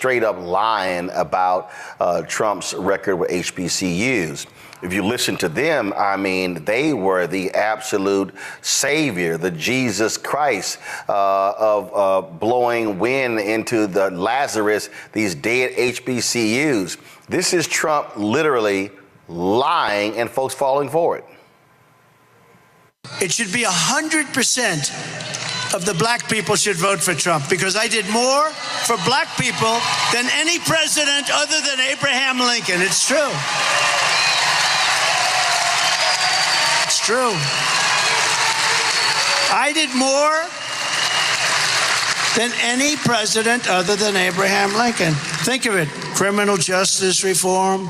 straight up lying about Trump's record with HBCUs. If you listen to them, I mean, they were the absolute savior, the Jesus Christ of blowing wind into the Lazarus, these dead HBCUs. This is Trump literally lying and folks falling for it. It should be 100% of the black people should vote for Trump, because I did more for black people than any president other than Abraham Lincoln. It's true. It's true. I did more than any president other than Abraham Lincoln. Think of it. Criminal justice reform.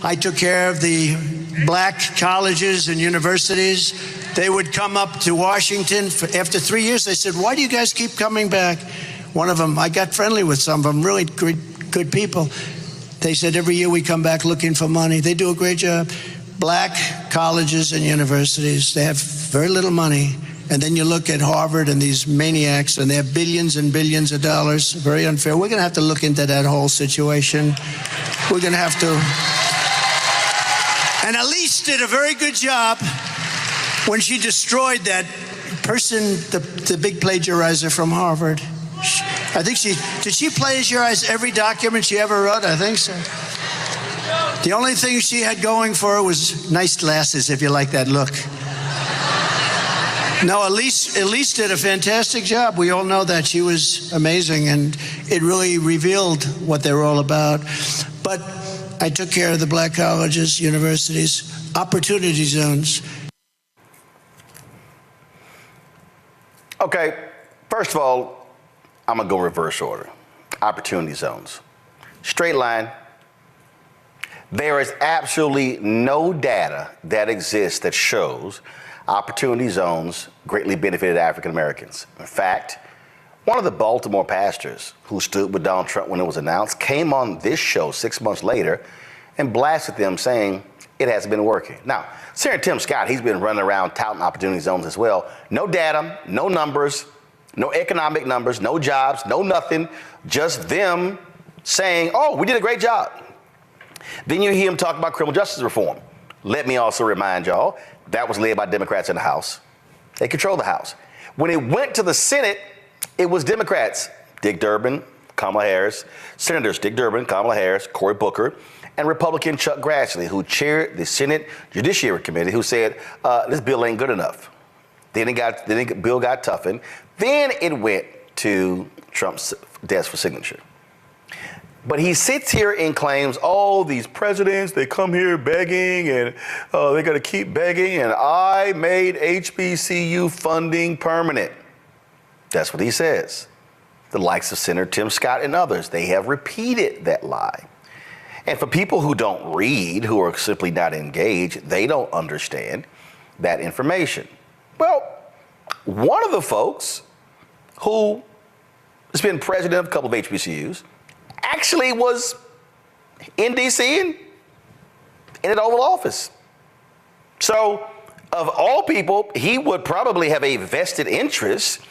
I took care of the black colleges and universities. They would come up to Washington. After 3 years, they said, "Why do you guys keep coming back?" One of them, I got friendly with some of them, really good people. They said, "Every year we come back looking for money." They do a great job. Black colleges and universities, they have very little money. And then you look at Harvard and these maniacs, and they have billions and billions of dollars. Very unfair. We're going to have to look into that whole situation. We're going to have to. And Elise did a very good job when she destroyed that person, the big plagiarizer from Harvard. I think did she plagiarize every document she ever wrote? I think so. The only thing she had going for her was nice glasses, if you like that look. No, Elise did a fantastic job. We all know that. She was amazing, and it really revealed what they were all about. But I took care of the black colleges, universities, opportunity zones. Okay, first of all, I'm going to go reverse order. Opportunity zones. Straight line. There is absolutely no data that exists that shows opportunity zones greatly benefited African Americans. In fact, one of the Baltimore pastors who stood with Donald Trump when it was announced came on this show 6 months later and blasted them, saying it hasn't been working. Now, Senator Tim Scott, he's been running around touting opportunity zones as well. No data, no numbers, no economic numbers, no jobs, no nothing, just them saying, oh, we did a great job. Then you hear him talk about criminal justice reform. Let me also remind y'all, that was led by Democrats in the House. They control the House. When it went to the Senate, it was Democrats, Dick Durbin, Kamala Harris, Senators Dick Durbin, Kamala Harris, Cory Booker, and Republican Chuck Grassley, who chaired the Senate Judiciary Committee, who said, this bill ain't good enough. Then the bill got toughened. Then it went to Trump's desk for signature. But he sits here and claims, oh, these presidents, they come here begging and they're going to keep begging. And I made HBCU funding permanent. That's what he says. The likes of Senator Tim Scott and others, they have repeated that lie. And for people who don't read, who are simply not engaged, they don't understand that information. Well, one of the folks who has been president of a couple of HBCUs actually was in D.C. and in an Oval Office. So, of all people, he would probably have a vested interest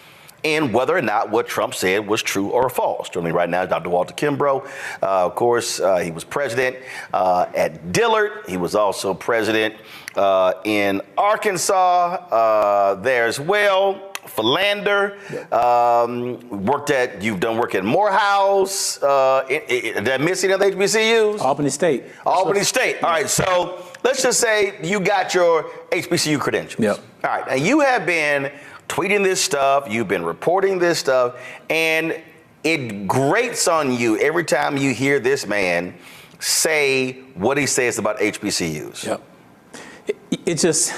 in whether or not what Trump said was true or false. Joining me right now is Dr. Walter Kimbrough. Of course, he was president at Dillard. He was also president in Arkansas there as well. Philander, you've done work at Morehouse, did I miss any other HBCUs? Albany State. Albany State. All right, so let's just say you got your HBCU credentials. Yep. All right, and you have been tweeting this stuff, you've been reporting this stuff, and it grates on you every time you hear this man say what he says about HBCUs. Yep. It just,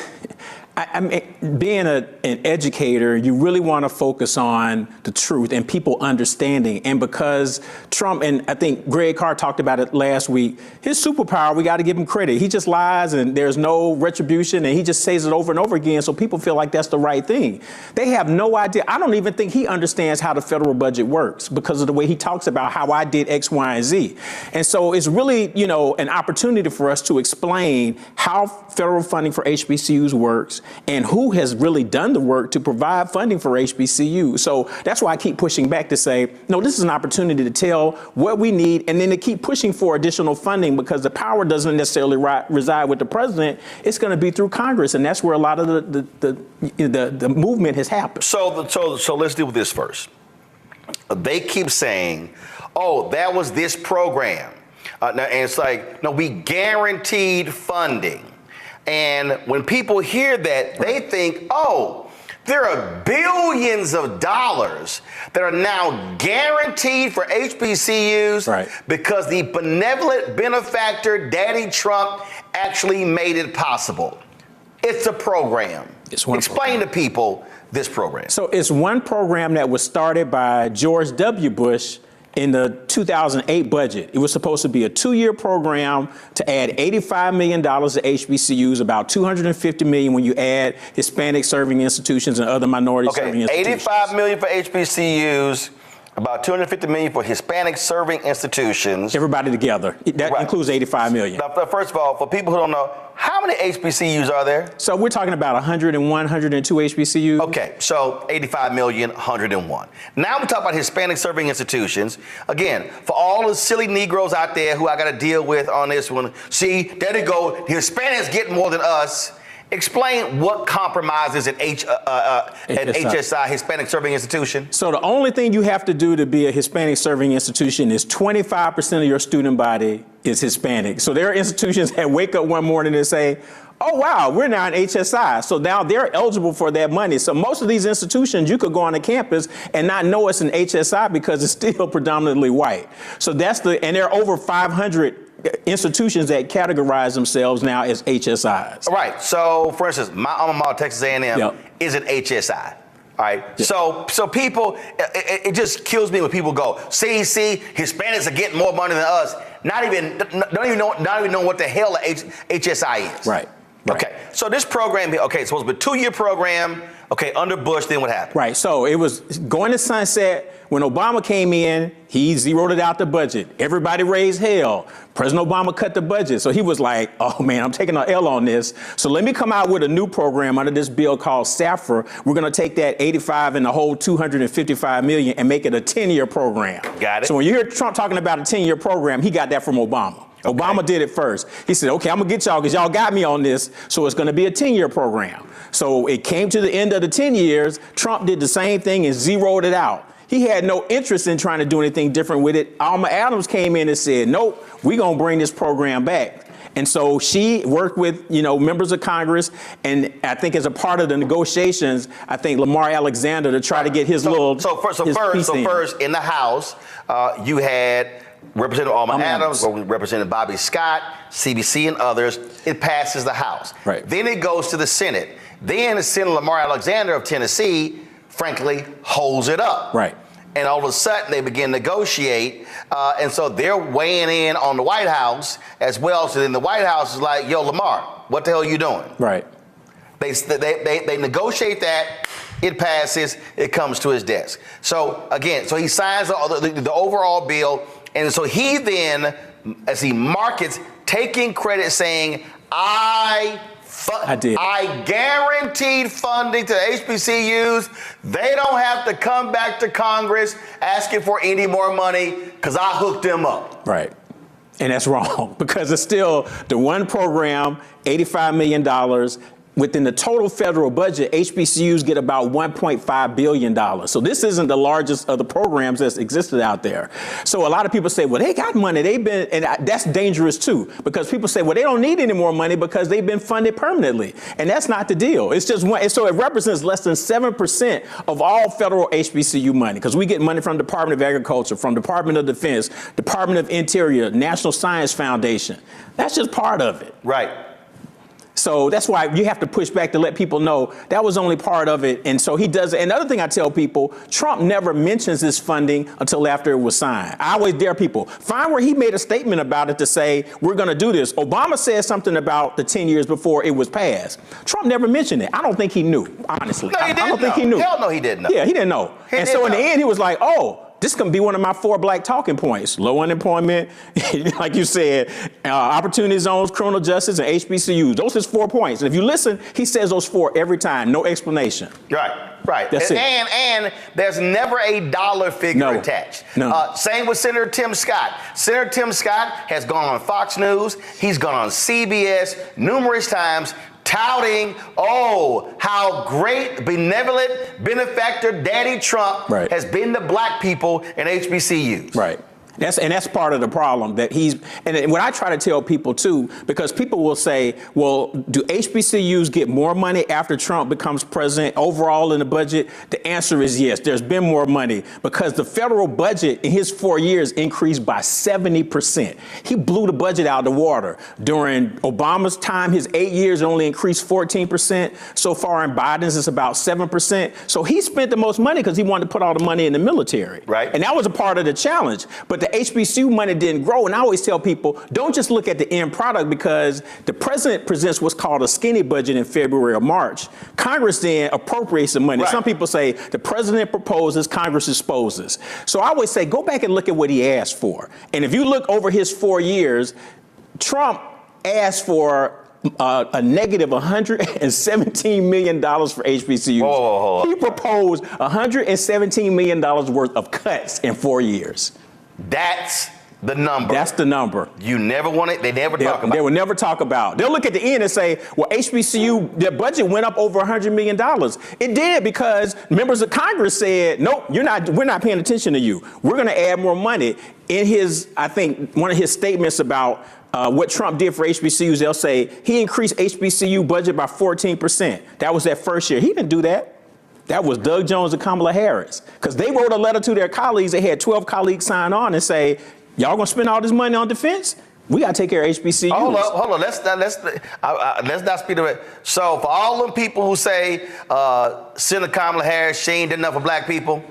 I mean, being an educator, you really want to focus on the truth and people understanding. And because Trump, and I think Greg Carr talked about it last week, his superpower, we got to give him credit. He just lies and there's no retribution and he just says it over and over again. So people feel like that's the right thing. They have no idea. I don't even think he understands how the federal budget works because of the way he talks about how I did X, Y, and Z. And so it's really, you know, an opportunity for us to explain how federal funding for HBCUs works, and who has really done the work to provide funding for HBCU. So that's why I keep pushing back to say, no, this is an opportunity to tell what we need, and then to keep pushing for additional funding, because the power doesn't necessarily reside with the president. It's going to be through Congress, and that's where a lot of the movement has happened. So let's deal with this first. They keep saying, oh, that was this program. And it's like, no, we guaranteed funding. And when people hear that, they think, oh, there are billions of dollars that are now guaranteed for HBCUs because the benevolent benefactor, Daddy Trump, actually made it possible. It's a program. Explain to people this program. So it's one program that was started by George W. Bush in the 2008 budget. It was supposed to be a 2-year program to add $85 million to HBCUs, about $250 million when you add Hispanic serving institutions and other minority serving institutions. $85 million for HBCUs, about $250 million for Hispanic serving institutions. Everybody together. That includes $85 million. Now, first of all, for people who don't know, how many HBCUs are there? So we're talking about 101, 102 HBCUs. Okay, so 85 million, 101. Now we talk about Hispanic serving institutions. Again, for all the silly Negroes out there who I got to deal with on this one, see, there they go, Hispanics get more than us. Explain what compromises an HSI, Hispanic Serving Institution. So the only thing you have to do to be a Hispanic Serving Institution is 25% of your student body is Hispanic. So there are institutions that wake up one morning and say, oh, wow, we're now an HSI. So now they're eligible for that money. So most of these institutions, you could go on the campus and not know it's an HSI because it's still predominantly white. So and there are over 500 institutions that categorize themselves now as HSIs. Right. So, for instance, my alma mater, Texas A&M, is an HSI. All right. Yep. So people, it just kills me when people go, see, Hispanics are getting more money than us. Not even know what the hell a HSI is. Right. Okay. So this program, so it was a 2-year program. Okay, under Bush, then what happened? Right, so it was going to sunset. When Obama came in, he zeroed it out the budget. Everybody raised hell. President Obama cut the budget. So he was like, oh man, I'm taking an L on this. So let me come out with a new program under this bill called SAFRA. We're gonna take that 85 and the whole 255 million and make it a 10-year program. Got it. So when you hear Trump talking about a 10-year program, he got that from Obama. Okay. Obama did it first. He said, okay, I'm gonna get y'all because y'all got me on this. So it's gonna be a 10-year program. So it came to the end of the 10 years. Trump did the same thing and zeroed it out. He had no interest in trying to do anything different with it. Alma Adams came in and said, nope, we're gonna bring this program back. And so she worked with, members of Congress, and I think as a part of the negotiations, I think Lamar Alexander to try to get his first in the House, you had Representative Alma Adams, Representative Bobby Scott, CBC, and others. It passes the House. Right. Then it goes to the Senate. Then Senator Lamar Alexander of Tennessee, frankly, holds it up. Right. And all of a sudden they begin to negotiate, and so they're weighing in on the White House as well. So then the White House is like, "Yo, Lamar, what the hell are you doing?" Right. They negotiate that. It passes. It comes to his desk. So again, so he signs the overall bill, and so he then, as he markets, taking credit, saying, I guaranteed funding to HBCUs. They don't have to come back to Congress asking for any more money because I hooked them up. Right. And that's wrong because it's still the one program, $85 million. Within the total federal budget, HBCUs get about $1.5 billion. So this isn't the largest of the programs that's existed out there. So a lot of people say, well, they got money. And that's dangerous too, because people say, well, they don't need any more money because they've been funded permanently. And that's not the deal. It's just one. So it represents less than 7% of all federal HBCU money, because we get money from Department of Agriculture, from Department of Defense, Department of Interior, National Science Foundation. That's just part of it. Right. So that's why you have to push back to let people know that was only part of it. And so he does it. Another thing I tell people, Trump never mentions this funding until after it was signed. I always dare people, find where he made a statement about it to say, we're going to do this. Obama said something about the 10 years before it was passed. Trump never mentioned it. I don't think he knew, honestly. No, he didn't I don't think he knew. Hell no, he didn't know. Yeah, he didn't know. In the end, he was like, oh, this can be one of my 4 black talking points. Low unemployment, like you said, opportunity zones, criminal justice, and HBCUs. Those are his 4 points. And if you listen, he says those 4 every time, no explanation. Right. That's it. And there's never a dollar figure attached. No. Same with Senator Tim Scott. Senator Tim Scott has gone on Fox News. He's gone on CBS numerous times touting, how great, benevolent benefactor Daddy Trump has been to black people in HBCUs. Right. That's part of the problem that and what I try to tell people too, because people will say, well, do HBCUs get more money after Trump becomes president overall in the budget? The answer is yes. There's been more money because the federal budget in his 4 years increased by 70%. He blew the budget out of the water. During Obama's time, his 8 years only increased 14%. So far in Biden's, it's about 7%. So he spent the most money because he wanted to put all the money in the military. Right. And that was a part of the challenge. But the HBCU money didn't grow. And I always tell people, don't just look at the end product because the president presents what's called a skinny budget in February or March. Congress then appropriates the money. Right. Some people say the president proposes, Congress disposes. So I always say, go back and look at what he asked for. And if you look over his 4 years, Trump asked for a negative $117 million for HBCUs. Whoa. He proposed $117 million worth of cuts in 4 years. That's the number. That's the number. You never want it. They never talk about it. They will never talk about. They'll look at the end and say, well, HBCU, their budget went up over $100 million. It did because members of Congress said, nope, we're not paying attention to you. We're going to add more money. In his, I think, one of his statements about what Trump did for HBCUs, they'll say he increased HBCU budget by 14%. That was that first year. He didn't do that. That was Doug Jones and Kamala Harris, because they wrote a letter to their colleagues. They had 12 colleagues sign on and say, y'all gonna spend all this money on defense? We gotta take care of HBCUs. Hold on. Let's not speed of it. So for all them people who say Senator Kamala Harris, she ain't did enough for black people.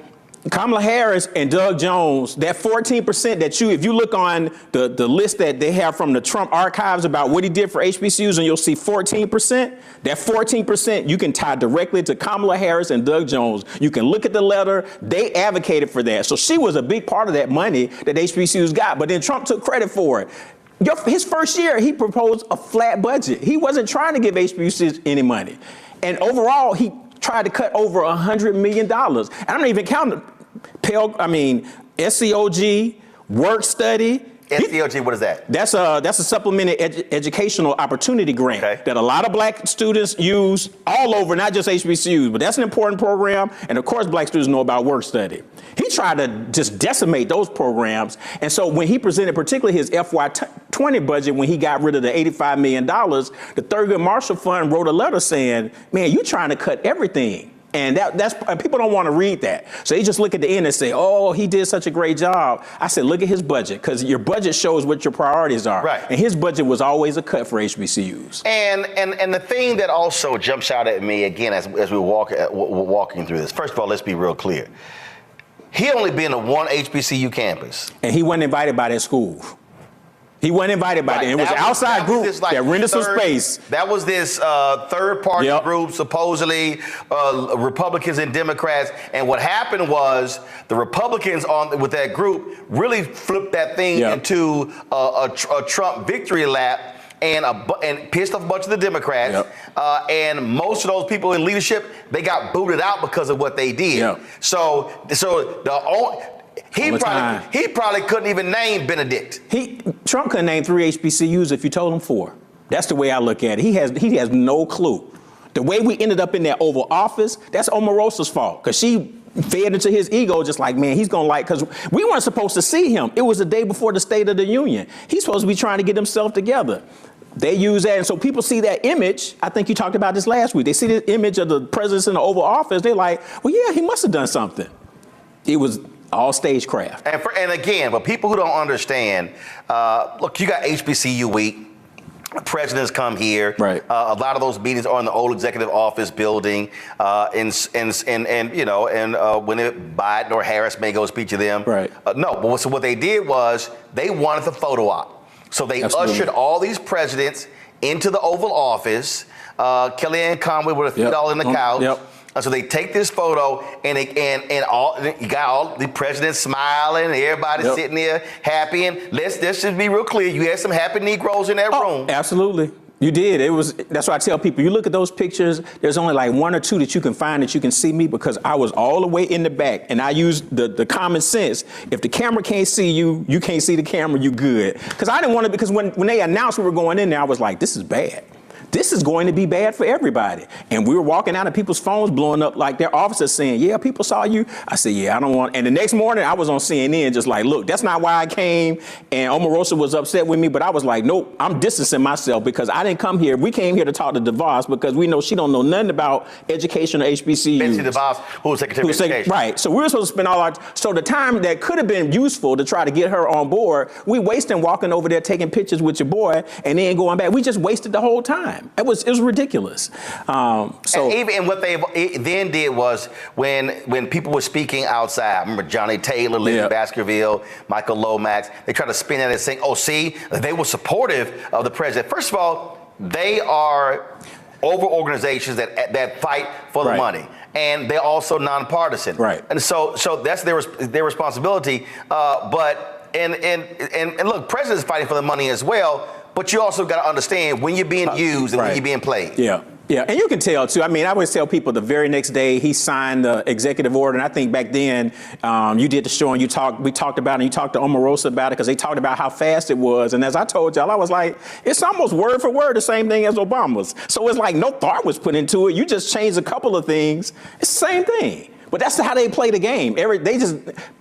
Kamala Harris and Doug Jones, that 14% that if you look on the list that they have from the Trump archives about what he did for HBCUs, and you'll see 14%, that 14% you can tie directly to Kamala Harris and Doug Jones. You can look at the letter. They advocated for that. So she was a big part of that money that HBCUs got, but then Trump took credit for it. His first year, he proposed a flat budget. He wasn't trying to give HBCUs any money. And overall, he tried to cut over $100 million. And I'm not even counting SCOG, work study. SCOG, what is that? That's a supplemented educational opportunity grant that a lot of black students use all over, not just HBCUs, but that's an important program. And of course, black students know about work study. He tried to just decimate those programs. And so when he presented particularly his FY20 budget, when he got rid of the $85 million, the Thurgood Marshall Fund wrote a letter saying, man, you're trying to cut everything. And that's people don't want to read that. So they just look at the end and say, oh, he did such a great job. I said, look at his budget, because your budget shows what your priorities are. Right. And his budget was always a cut for HBCUs. And the thing that also jumps out at me, again, as we're walking through this, first of all, let's be real clear. He only been to one HBCU campus. And he wasn't invited by that school. He wasn't invited by them. It was an outside group that rented some space. That was this third-party group, supposedly Republicans and Democrats. And what happened was the Republicans with that group really flipped that thing into a Trump victory lap and pissed off a bunch of the Democrats. And most of those people in leadership, they got booted out because of what they did. So he probably couldn't even name Benedict. Trump couldn't name 3 HBCUs if you told him 4. That's the way I look at it. He has no clue. The way we ended up in that Oval Office, that's Omarosa's fault, because she fed into his ego, just like, man, he's gonna because we weren't supposed to see him. It was the day before the State of the Union. He's supposed to be trying to get himself together. They use that, and so people see that image. I think you talked about this last week. They see the image of the president in the Oval Office. They're like, well, yeah, he must have done something. It was all stagecraft. And again, but people who don't understand, look, you got HBCU week. Presidents come here. Right. A lot of those meetings are in the old executive office building, and when Biden or Harris may go speak to them. Right. So what they did was they wanted the photo op. So they ushered all these presidents into the Oval Office. Kellyanne Conway with a few dollars in the couch. And so they take this photo, and you got all the president smiling, and everybody sitting there happy. And let's just be real clear: you had some happy Negroes in that room. Absolutely. You did. That's why I tell people, you look at those pictures, there's only like one or two that you can find that you can see me, because I was all the way in the back, and I used the common sense. If the camera can't see you, you can't see the camera, you good. Because I didn't want to, because when they announced we were going in there, I was like, this is bad. This is going to be bad for everybody. And we were walking out and people's phones blowing up, like their officers saying, yeah, people saw you. I said, yeah, I don't want. And the next morning I was on CNN just like, look, that's not why I came. And Omarosa was upset with me, but I was like, nope, I'm distancing myself, because I didn't come here. We came here to talk to DeVos because we know she don't know nothing about education or HBCUs. Betsy DeVos, who was Secretary of Education. Right. So we were supposed to spend so the time that could have been useful to try to get her on board, we wasted walking over there taking pictures with your boy and then going back. We just wasted the whole time. It was ridiculous. And what they then did was when people were speaking outside, I remember Johnny Taylor, Lindsey Baskerville, Michael Lomax, they tried to spin that as saying, oh, see, they were supportive of the president. First of all, they are over organizations that fight for the money. And they're also nonpartisan. Right. And so that's their responsibility. But look, president's fighting for the money as well. But you also got to understand when you're being used and when you're being played. Yeah. Yeah, and you can tell too. I mean, I always tell people the very next day he signed the executive order, and I think back then you did the show and we talked about it, and you talked to Omarosa about it, because they talked about how fast it was. And as I told y'all, I was like, it's almost word for word the same thing as Obama's. So it's like no thought was put into it. You just changed a couple of things. It's the same thing. But that's how they play the game.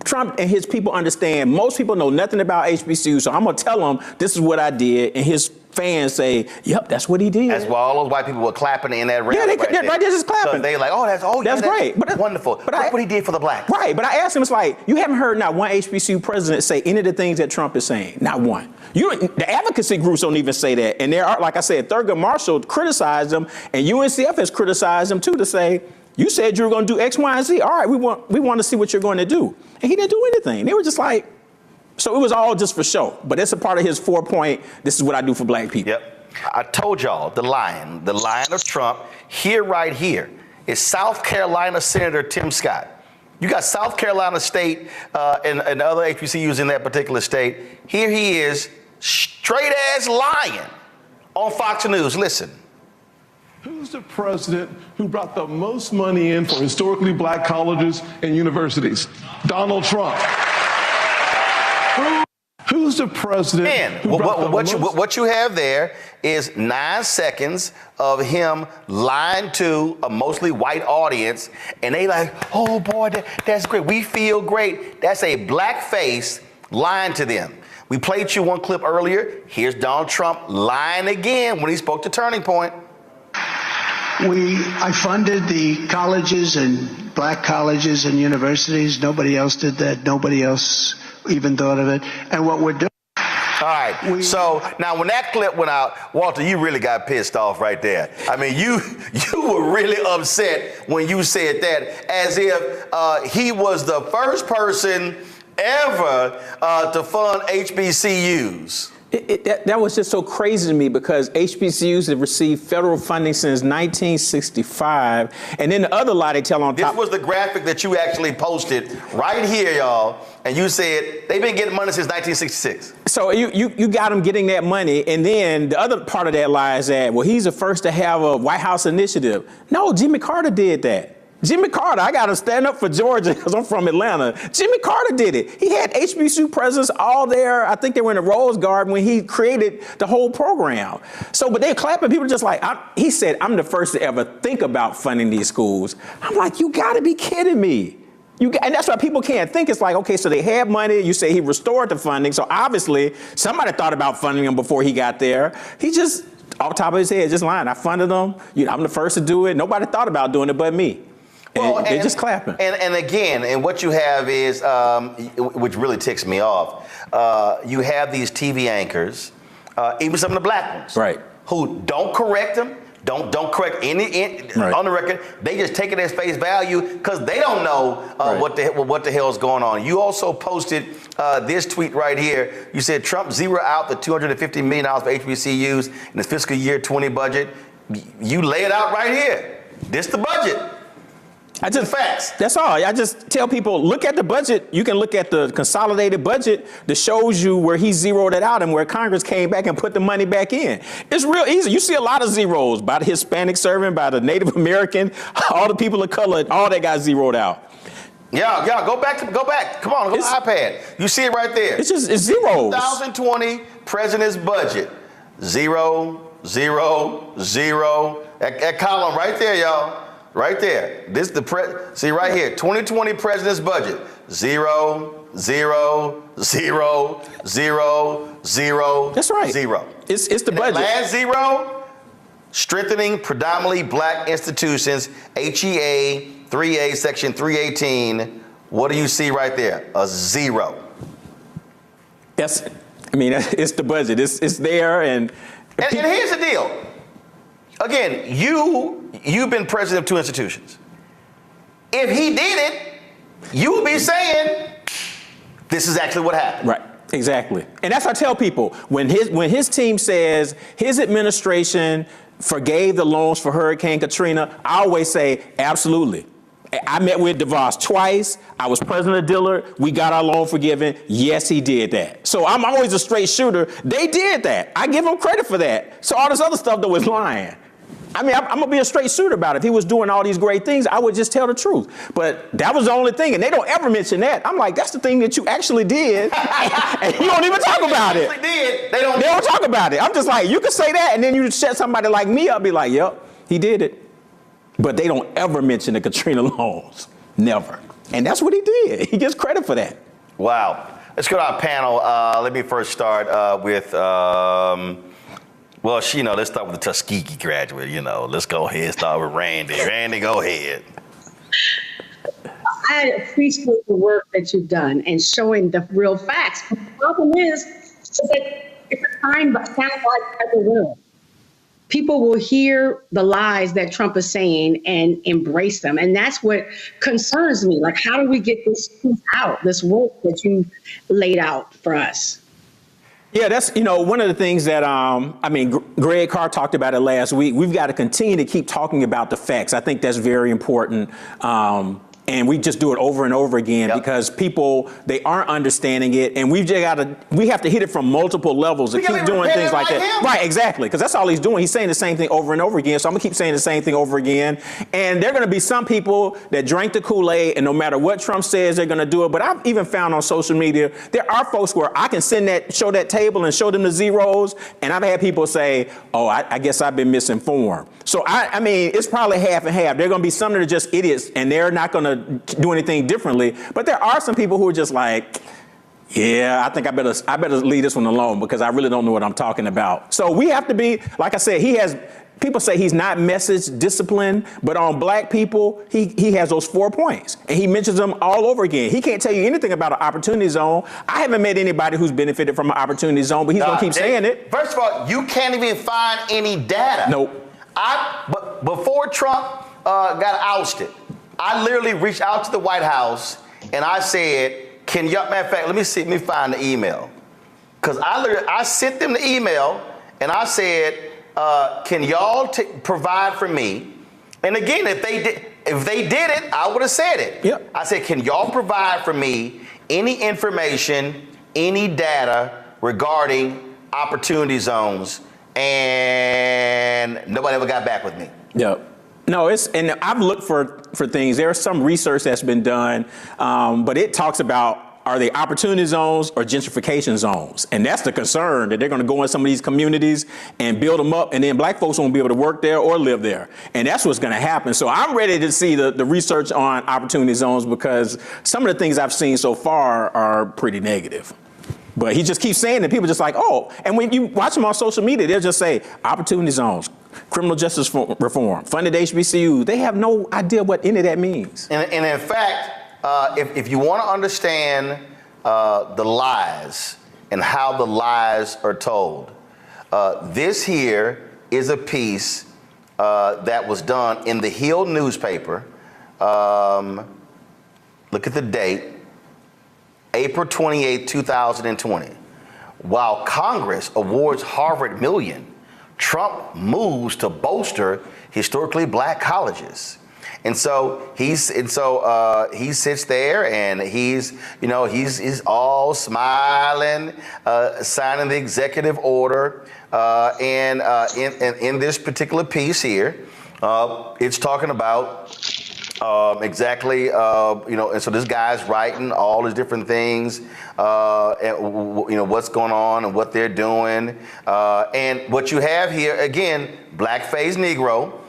Trump and his people understand. Most people know nothing about HBCU, so I'm gonna tell them this is what I did, and his fans say, "Yep, that's what he did." That's why all those white people were clapping in that rally. Yeah, they're just clapping. So they like, that's great. But wonderful. But look what he did for the blacks. Right. But I asked him, it's like, you haven't heard not one HBCU president say any of the things that Trump is saying. Not one. The advocacy groups don't even say that. And there are, like I said, Thurgood Marshall criticized them, and UNCF has criticized them too, to say, you said you were going to do X, Y, and Z. All right, we want to see what you're going to do. And he didn't do anything. They were just like, so it was all just for show. But it's a part of his 4-point, this is what I do for black people. Yep. I told y'all, the lion of Trump, right here, is South Carolina Senator Tim Scott. You got South Carolina State and other HBCUs in that particular state. Here he is, straight-ass lion on Fox News. Listen. Who's the president who brought the most money in for historically black colleges and universities? Donald Trump. Who's the president? And what you have there is 9 seconds of him lying to a mostly white audience, and they like, oh boy, that's great. We feel great. That's a black face lying to them. We played you one clip earlier. Here's Donald Trump lying again when he spoke to Turning Point. I funded the colleges and black colleges and universities. Nobody else did that. Nobody else even thought of it. And what we're doing. All right. So now when that clip went out, Walter, you really got pissed off right there. I mean, you were really upset when you said that, as if he was the first person ever to fund HBCUs. That was just so crazy to me, because HBCUs have received federal funding since 1965. And then the other lie they tell on top. This was the graphic that you actually posted right here, y'all. And you said they've been getting money since 1966. So you got them getting that money. And then the other part of that lie is that, well, he's the first to have a White House initiative. No, Jimmy Carter did that. Jimmy Carter, I got to stand up for Georgia because I'm from Atlanta. Jimmy Carter did it. He had HBCU presidents all there. I think they were in the Rose Garden when he created the whole program. So, but they're clapping. People are just like, he said, I'm the first to ever think about funding these schools. I'm like, you got to be kidding me. And that's why people can't think. It's like, okay, so they had money. You say he restored the funding. So obviously somebody thought about funding him before he got there. He just, off the top of his head, just lying. I funded them. I'm the first to do it. Nobody thought about doing it but me. Well, they're just clapping. And again, what you have is, which really ticks me off, you have these TV anchors, even some of the black ones, right, who don't correct them, don't correct any on the record. They just take it as face value because they don't know what the hell is going on. You also posted this tweet right here. You said Trump zero out the $250 million for HBCUs in the fiscal year 20 budget. You lay it out right here. This the budget. Facts. That's all. I just tell people, look at the budget. You can look at the consolidated budget that shows you where he zeroed it out and where Congress came back and put the money back in. It's real easy. You see a lot of zeros by the Hispanic servant, by the Native American, all the people of color, all that got zeroed out. Yeah, go back. Come on, go to the iPad. You see it right there. It's zeros. 2020 president's budget. 0, 0, 0. That column right there, y'all. Right there. This see right here. 2020 president's budget. 0, 0, 0, 0, 0. That's right. 0. It's the And budget. Last 0. Strengthening predominantly black institutions. HEA 3A section 318. What do you see right there? A 0. It's the budget. It's there, and here's the deal. Again, you've been president of 2 institutions. If he did it, you would be saying, this is actually what happened. right, exactly. And that's what I tell people. When his team says his administration forgave the loans for Hurricane Katrina, I always say, absolutely. I met with DeVos twice. I was president of Dillard. We got our loan forgiven. Yes, he did that. So I'm always a straight shooter. They did that. I give them credit for that. So all this other stuff, though, was lying. I'm going to be a straight shooter about it. If he was doing all these great things, I would just tell the truth. But that was the only thing. And they don't ever mention that. I'm like, that's the thing that you actually did. And you don't even talk about it. They don't talk about it. I'm just like, you can say that. And then you shut somebody like me up, be like, yep, he did it. But they don't ever mention the Katrina loans. Never. And that's what he did. He gets credit for that. Wow. Let's go to our panel. Let me first start with, let's start with the Tuskegee graduate. Let's go ahead and start with Randy. Randy, go ahead. I appreciate the work that you've done and showing the real facts. But the problem is that it's a kind of like the world. People will hear the lies that Trump is saying and embrace them. And that's what concerns me. Like, how do we get this truth out, this work that you laid out for us? Yeah, that's, one of the things that, Greg Carr talked about it last week. We've got to continue to keep talking about the facts. I think that's very important. And we just do it over and over again because people, they aren't understanding it. And we have to hit it from multiple levels to keep doing things like that. Right, exactly. Because that's all he's doing. He's saying the same thing over and over again. So I'm going to keep saying the same thing over again. And there are going to be some people that drank the Kool-Aid, and no matter what Trump says, they're going to do it. But I've even found on social media, there are folks where I can show that table and show them the zeros. And I've had people say, oh, I guess I've been misinformed. So it's probably half and half. There are going to be some that are just idiots, and they're not going to do anything differently. But there are some people who are just like, yeah, I think I better leave this one alone because I really don't know what I'm talking about. So we have to be, like I said, people say he's not message disciplined, but on black people, he has those 4 points. And he mentions them all over again. He can't tell you anything about an opportunity zone. I haven't met anybody who's benefited from an opportunity zone, but he's going to keep saying it. First of all, you can't even find any data. Nope. But before Trump got ousted, I literally reached out to the White House and I said, matter of fact, let me find the email. Because I sent them the email and I said, can y'all provide for me? And again, if they did it, I would have said it. Yep. I said, can y'all provide for me any information, any data regarding opportunity zones? And nobody ever got back with me. Yep. No, and I've looked for things. There's some research that's been done, but it talks about, are they opportunity zones or gentrification zones? And that's the concern, that they're going to go in some of these communities and build them up, and then black folks won't be able to work there or live there. And that's what's going to happen. So I'm ready to see the research on opportunity zones, because some of the things I've seen so far are pretty negative. But he just keeps saying that. People just like, oh, and when you watch him on social media, they'll just say opportunity zones, criminal justice reform, funded HBCU. They have no idea what any of that means. And in fact, if you want to understand the lies and how the lies are told, this here is a piece that was done in the Hill newspaper. Look at the date. April 28, 2020. While Congress awards Harvard million, Trump moves to bolster historically black colleges. And so he sits there and he's all smiling, signing the executive order. And in this particular piece here, it's talking about exactly, and so this guy's writing all these different things, and, what's going on and what they're doing. And what you have here, again, blackface Negro,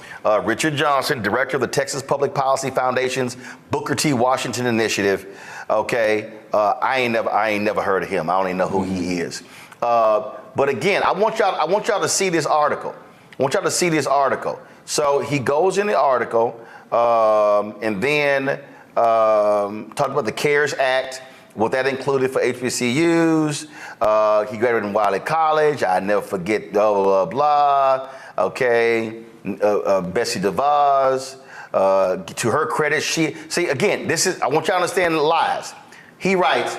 Richard Johnson, director of the Texas Public Policy Foundation's Booker T. Washington Initiative. Okay, I ain't never heard of him. I don't even know who he is. But again, I want y'all to see this article. So he goes in the article and then talked about the CARES Act, what that included for HBCUs. He graduated in Wiley College. I never forget, blah, blah, blah. Okay. Bessie DeVos, to her credit, I want y'all to understand the lies. He writes,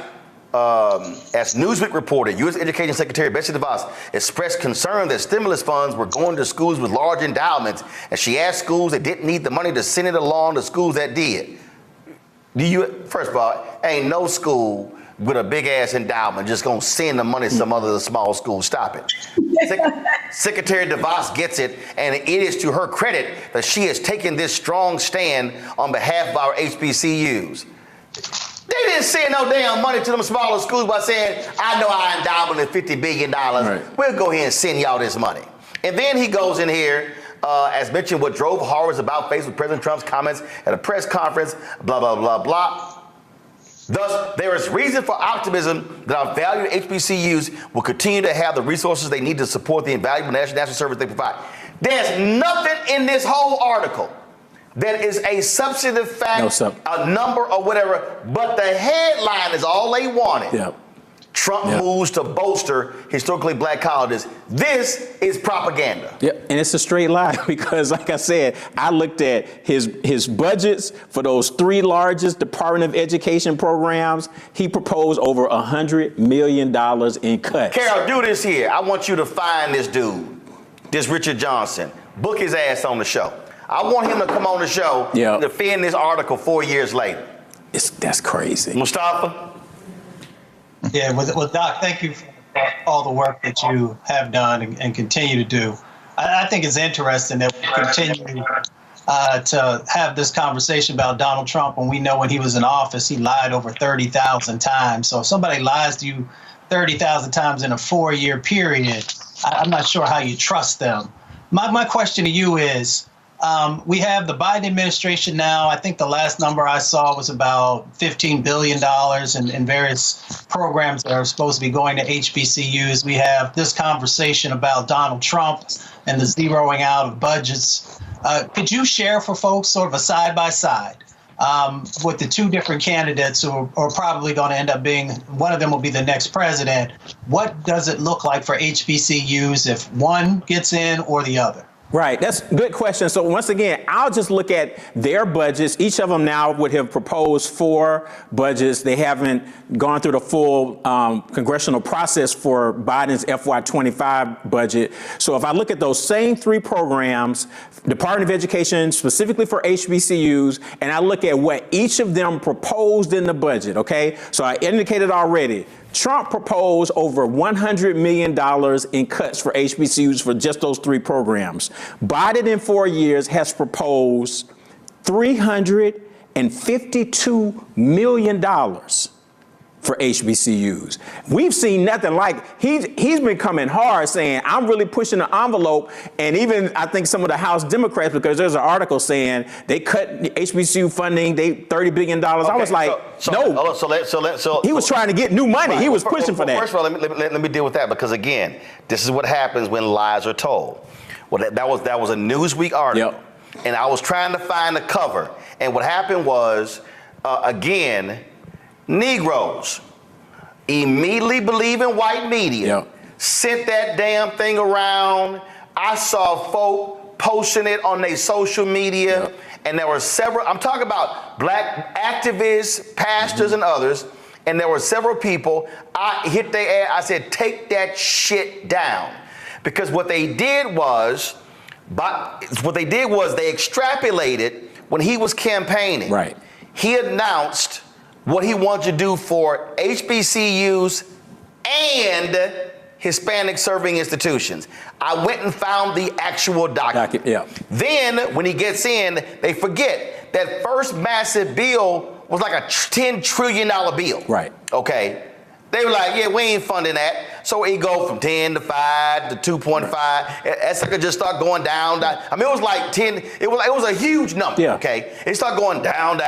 as Newsweek reported, U.S. Education Secretary Bessie DeVos expressed concern that stimulus funds were going to schools with large endowments, and she asked schools that didn't need the money to send it along to schools that did. First of all, ain't no school with a big ass endowment just gonna send the money to some other small school. Stop it. Secretary DeVos gets it, and it is to her credit that she has taken this strong stand on behalf of our HBCUs. They didn't send no damn money to them smaller schools by saying, I know our endowment is $50 billion. Right. We'll go ahead and send y'all this money. And then he goes in here, as mentioned, what drove horrors about faced with President Trump's comments at a press conference, blah, blah, blah, blah. Thus, there is reason for optimism that our valued HBCUs will continue to have the resources they need to support the invaluable national service they provide. There's nothing in this whole article that is a substantive fact, a number or whatever, but the headline is all they wanted. Yep. Trump moves to bolster historically black colleges. This is propaganda. Yep, and it's a straight lie because, like I said, I looked at his budgets for those three largest Department of Education programs. He proposed over $100 million in cuts. Carol, do this here. I want you to find this dude, this Richard Johnson. Book his ass on the show. I want him to come on the show and defend this article 4 years later. That's crazy. Mustafa? Yeah, well, Doc, thank you for all the work that you have done and continue to do. I think it's interesting that we continue to have this conversation about Donald Trump when we know when he was in office, he lied over 30,000 times. So if somebody lies to you 30,000 times in a 4-year period, I'm not sure how you trust them. My question to you is, we have the Biden administration now. I think the last number I saw was about $15 billion in various programs that are supposed to be going to HBCUs. We have this conversation about Donald Trump and the zeroing out of budgets. Could you share for folks sort of a side-by-side with the two different candidates who are probably going to end up being, one of them will be the next president. What does it look like for HBCUs if one gets in or the other? Right, that's a good question. So once again, I'll just look at their budgets. Each of them now would have proposed 4 budgets. They haven't gone through the full congressional process for Biden's FY25 budget. So if I look at those same 3 programs, Department of Education specifically for HBCUs, and I look at what each of them proposed in the budget, okay? So I indicated already, Trump proposed over $100 million in cuts for HBCUs for just those 3 programs. Biden in 4 years has proposed $352 million for HBCUs. We've seen nothing like, he's been coming hard saying, I'm really pushing the envelope, and even I think some of the House Democrats, because there's an article saying they cut HBCU funding, they $30 billion. Okay, I was like, no. He was trying to get new money. Right. He was pushing for that. First of all, let me deal with that, because again, this is what happens when lies are told. Well, that was a Newsweek article, and I was trying to find the cover, and what happened was, again, Negroes immediately believe in white media, sent that damn thing around. I saw folk posting it on their social media, and there were several, I'm talking about black activists, pastors, and others, and there were several people, I hit their ass, I said, take that shit down. Because what they did was they extrapolated when he was campaigning, Right. he announced what he wanted to do for HBCUs and Hispanic serving institutions. I went and found the actual document. Yeah. Then when he gets in, they forget that first massive bill was like a $10 trillion bill. Right. Okay. They were like, yeah, we ain't funding that. So it go from 10 to 5 to 2.5. That sucker just start going down. I mean, it was like 10. It was a huge number. Yeah. Okay. It started going down.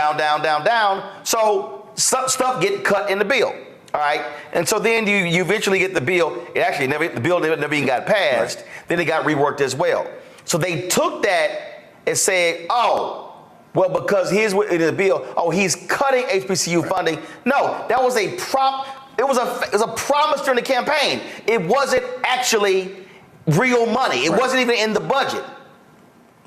So stuff get cut in the bill. All right. And so then you eventually get the bill. The bill never even got passed. Right. Then it got reworked as well. So they took that and said, oh, well, because here's what in the bill. Oh, he's cutting HBCU funding. No, that was a It was a promise during the campaign. It wasn't actually real money. It wasn't even in the budget.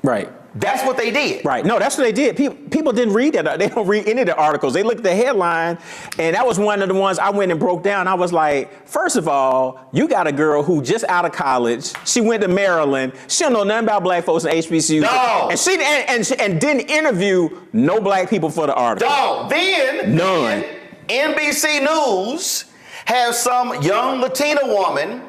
Right. That's what they did. Right. No, that's what they did. People didn't read that. They don't read any of the articles. They looked at the headline, and that was one of the ones I went and broke down. I was like, first of all, you got a girl who just out of college. She went to Maryland. She don't know nothing about black folks in HBCU. No. And she didn't interview no black people for the article. No. Then none. NBC News has some young Latina woman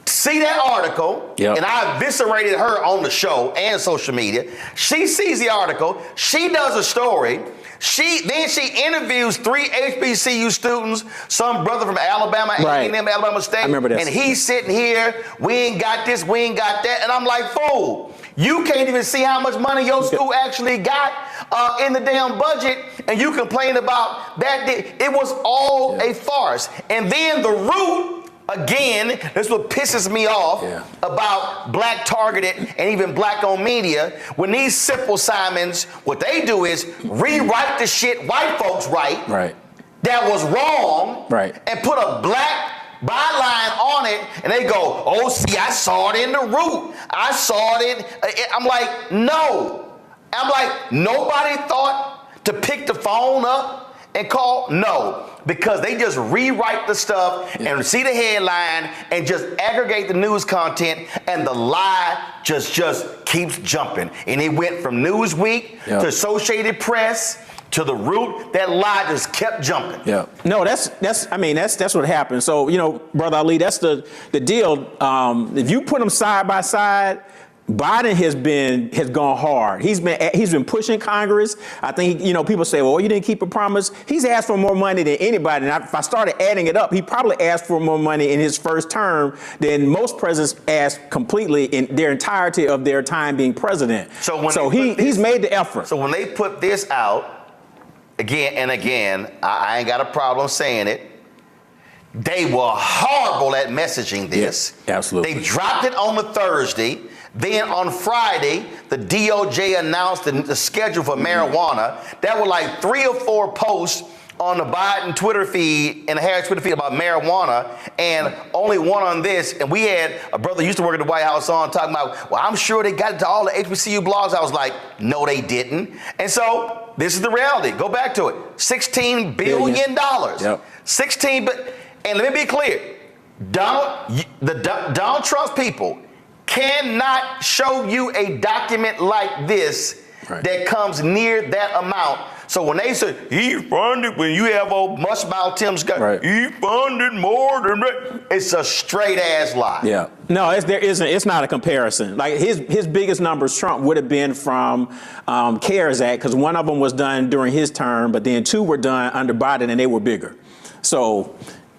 see that article, and I eviscerated her on the show and social media. She sees the article. She does a story. Then she interviews 3 HBCU students, some brother from Alabama, right. A&M, Alabama State. I remember that. And he's sitting here, we ain't got this, we ain't got that. And I'm like, fool, you can't even see how much money your school actually got in the damn budget, and you complain about that. It was all a farce. And then the root, again, this is what pisses me off about black targeted and even black owned media. When these simple Simons, what they do is rewrite the shit white folks write that was wrong and put a black byline on it, and they go, oh, see, I saw it in the root. I saw it. I'm like, no. I'm like, nobody thought to pick the phone up and call? No. Because they just rewrite the stuff and see the headline and just aggregate the news content, and the lie just keeps jumping. And it went from Newsweek to Associated Press to the root. That lie just kept jumping. Yeah. No, that's what happened. So, Brother Ali, that's the deal. If you put them side by side, Biden has gone hard. He's been pushing Congress. I think people say, well, you didn't keep a promise. He's asked for more money than anybody. And if I started adding it up, he probably asked for more money in his first term than most presidents asked completely in their entirety of their time being president. So he's made the effort. So when they put this out again and again, I ain't got a problem saying it. They were horrible at messaging this. Yes, absolutely. They dropped it on the Thursday. Then on Friday, the DOJ announced the schedule for marijuana. That were like 3 or 4 posts on the Biden Twitter feed and the Harris Twitter feed about marijuana, and only one on this. And we had a brother who used to work at the White House on talking about, well, I'm sure they got it to all the HBCU blogs. I was like, no, they didn't. And so this is the reality. Go back to it. $16 billion. Yep. And let me be clear. Donald Trump's people cannot show you a document like this that comes near that amount. So when they say he funded, when you have old mushmouth Tim Scott, he funded more than that, it's a straight ass lie. Yeah. No, it's not a comparison. Like his biggest numbers, Trump, would have been from CARES Act, because one of them was done during his term, but then 2 were done under Biden, and they were bigger. So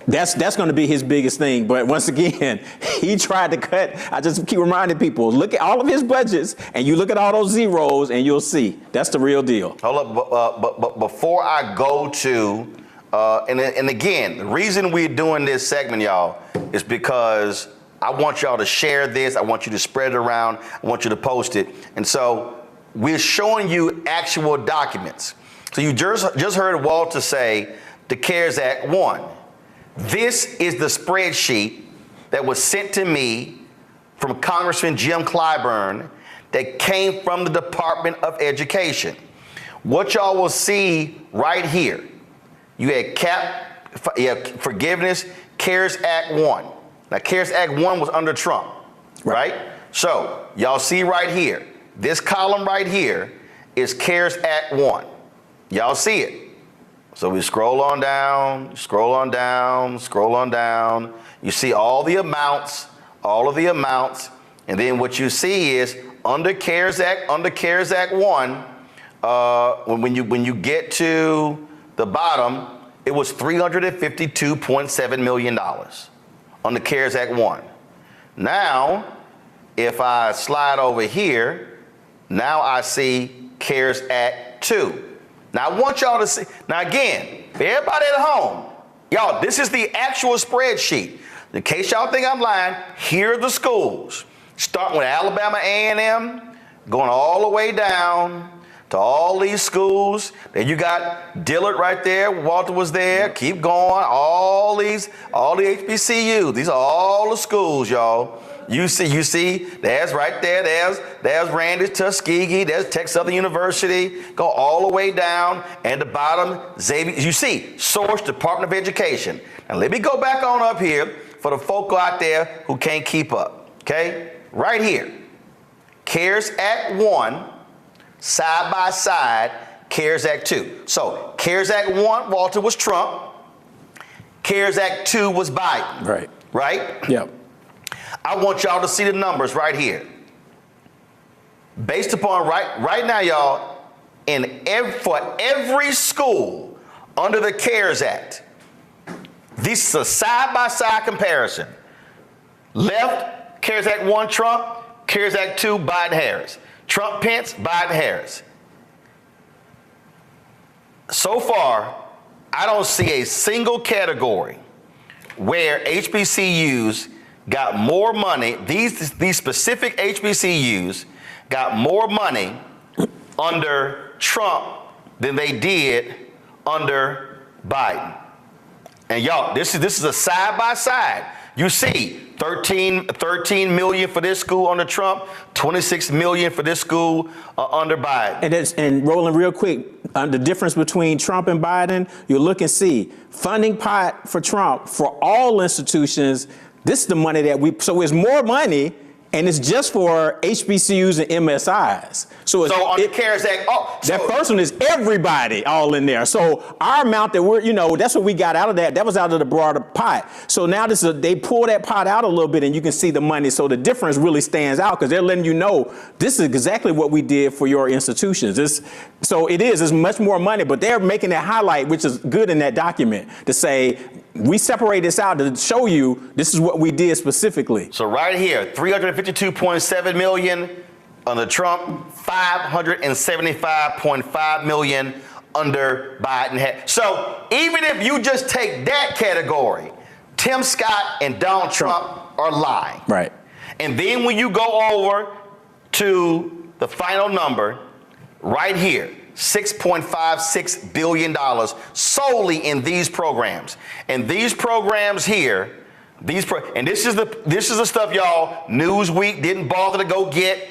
that's going to be his biggest thing. But once again, he tried to cut. I just keep reminding people, look at all of his budgets, and you look at all those zeros, and you'll see that's the real deal. Hold up, but before I go to, and again, the reason we're doing this segment, y'all, is because I want y'all to share this. I want you to spread it around. I want you to post it. And so we're showing you actual documents. So you just heard Walter say the CARES Act won. This is the spreadsheet that was sent to me from Congressman Jim Clyburn that came from the Department of Education. What y'all will see right here, you had forgiveness, CARES Act 1. Now, CARES Act 1 was under Trump, right? So y'all see right here, this column right here is CARES Act 1. Y'all see it. So we scroll on down, scroll on down, scroll on down. You see all the amounts, and then what you see is under CARES Act 1, when you get to the bottom, it was $352.7 million on the CARES Act 1. Now, if I slide over here, now I see CARES Act 2. Now I want y'all to see, now again, for everybody at home, y'all, this is the actual spreadsheet. In case y'all think I'm lying, here are the schools. Starting with Alabama A&M, going all the way down to all these schools. Then you got Dillard right there, Walter was there, keep going, all the HBCUs, these are all the schools, y'all. You see, there's right there, there's Randall, Tuskegee, there's Texas Southern University, go all the way down, and the bottom, Xavier, you see, source, Department of Education. Now let me go back on up here for the folk out there who can't keep up, okay? Right here, CARES Act 1, side by side, CARES Act 2. So CARES Act 1, Walter, was Trump. CARES Act 2 was Biden. Right. Right? Yep. I want y'all to see the numbers right here. Based upon right now, y'all, for every school under the CARES Act, this is a side-by-side comparison. Left, CARES Act 1, Trump. CARES Act 2, Biden-Harris. Trump, Pence, Biden-Harris. So far, I don't see a single category where HBCUs got more money, these specific HBCUs got more money under Trump than they did under Biden. And y'all, this is a side by side. You see 13 million for this school under Trump, 26 million for this school under Biden. And Roland, real quick, the difference between Trump and Biden, you look and see funding pot for Trump for all institutions. This is the money so it's more money, and it's just for HBCUs and MSIs. So on the CARES Act, that first one is everybody all in there. So our amount that that's what we got out of that. That was out of the broader pot. So now they pull that pot out a little bit, and you can see the money. So the difference really stands out because they're letting you know this is exactly what we did for your institutions. It's much more money, but they're making that highlight, which is good in that document, to say we separate this out to show you this is what we did specifically. So right here, 352.7 million under Trump, 575.5 million under Biden. So even if you just take that category, Tim Scott and Donald Trump are lying. Right. And then when you go over to the final number, right here, $6.56 billion solely in these programs. And these programs here, and this is the stuff y'all Newsweek didn't bother to go get.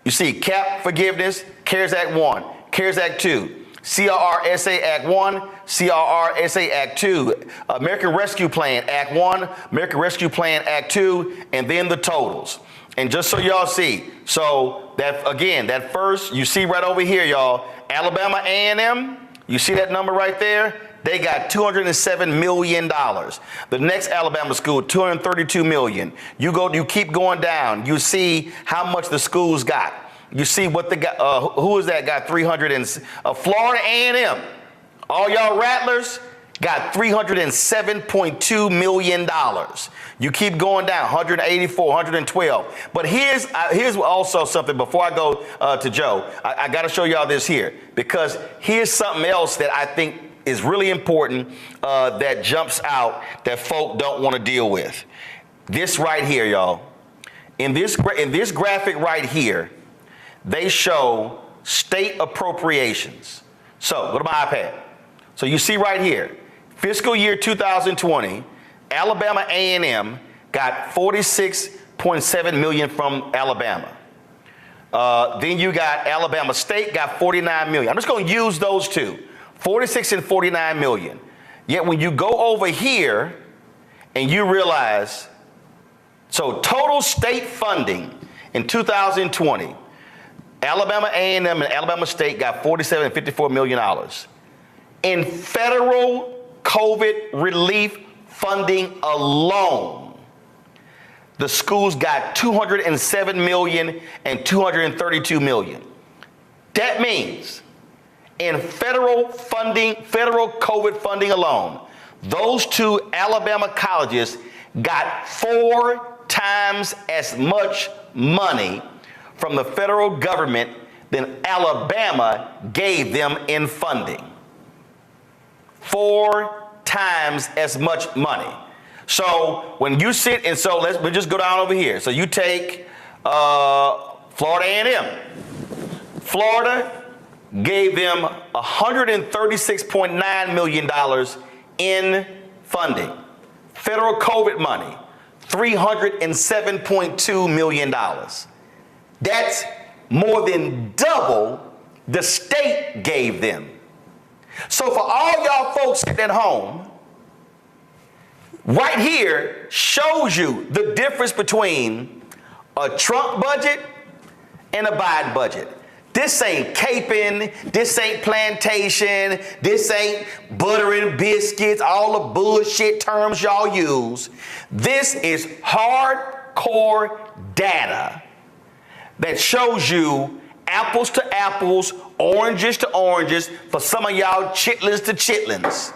You see CAP forgiveness, CARES Act 1, CARES Act 2, CRRSA Act 1, CRRSA Act 2, American Rescue Plan Act 1, American Rescue Plan Act 2, and then the totals. And just so y'all see, so that first, you see right over here, y'all, Alabama A&M, you see that number right there? They got $207 million. The next Alabama school, $232 million. You keep going down. You see how much the schools got. You see what they got. Who is that? Got 300 and Florida A&M. All y'all rattlers got $307.2 million. You keep going down, 184, 112. But here's also something before I go to Joe. I got to show y'all this here, because here's something else that I think is really important that jumps out that folk don't want to deal with. This right here, y'all. In this graphic right here, they show state appropriations. So go to my iPad. So you see right here, fiscal year 2020, Alabama A&M got $46.7 million from Alabama. Then you got Alabama State got $49 million. I'm just going to use those two, 46 and 49 million. Yet when you go over here and you realize, so total state funding in 2020, Alabama A&M and Alabama State got $47 and $54 million in federal COVID relief funding alone. The schools got $207 million and $232 million. That means in federal funding, federal COVID funding alone, those two Alabama colleges got 4 times as much money from the federal government than Alabama gave them in funding. 4 times as much money. So when you sit, and so we just go down over here. So you take Florida A&M. Florida gave them $136.9 million in funding. Federal COVID money, $307.2 million. That's more than double the state gave them. So for all y'all folks sitting at home, right here shows you the difference between a Trump budget and a Biden budget. This ain't caping, this ain't plantation, this ain't butter and biscuits, all the bullshit terms y'all use. This is hardcore data that shows you apples to apples, oranges to oranges, for some of y'all chitlins to chitlins.